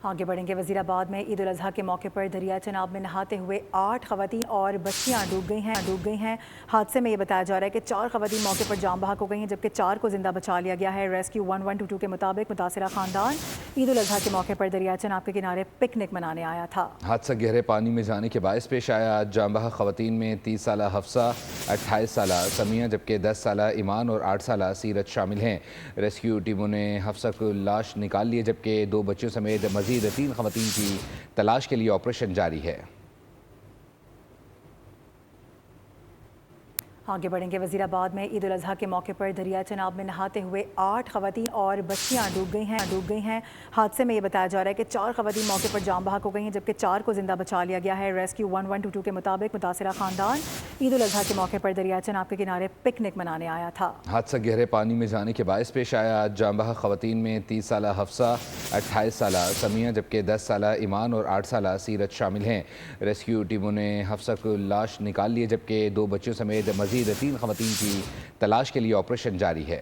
आगे बढ़ेंगे। वजीराबाद में ईद उल अजहा के मौके पर दरिया चनाब में नहाते हुए 8 खवातीन और बच्चियां डूब गई हैं। हादसे में ये बताया जा रहा है कि 4 खवातीन मौके पर जाम बहक हो गई हैं, जबकि 4 को जिंदा बचा लिया गया है। रेस्क्यू 1122 के मुताबिक मुतासिरा खानदान ईद उल अजहा के मौके पर दरिया चनाब के किनारे पिकनिक मनाने आया था। हादसा गहरे पानी में जाने के बायस पेश आया। जाम बहक खवातीन में 30 साला हफ्सा, 28 साला समिया, जबकि 10 साला ईमान और 8 साला सीरत शामिल हैं। रेस्क्यू टीमों ने हफ्सा को लाश निकाल ली, जबकि 2 बच्चों समेत मजीद 3 खवातीन की तलाश के लिए ऑपरेशन जारी है। आगे बढ़ेंगे। वजीराबाद में ईद उल अजहा के मौके पर दरिया चनाब में नहाते हुए 8 खवातीन और बच्चियां डूब गई हैं। हादसे में ये बताया जा रहा है कि 4 खवातीन मौके पर जाम बहक हो गई हैं, जबकि 4 को जिंदा बचा लिया गया है। रेस्क्यू 1122 के मुताबिक मुतासिरा खानदान ईद उल अजहा के मौके पर दरिया चनाब के किनारे पिकनिक मनाने आया था। हादसा गहरे पानी में जाने के बायस पेश आया। जाम बहक खवातीन में 30 साला हफ्सा, 28 साला समिया, जबकि 10 साला ईमान और 8 साला सीरत शामिल हैं। रेस्क्यू टीमों ने हफ्सा को लाश निकाल ली, जबकि 2 बच्चों समेत मजीद 3 खवातीन की तलाश के लिए ऑपरेशन जारी है।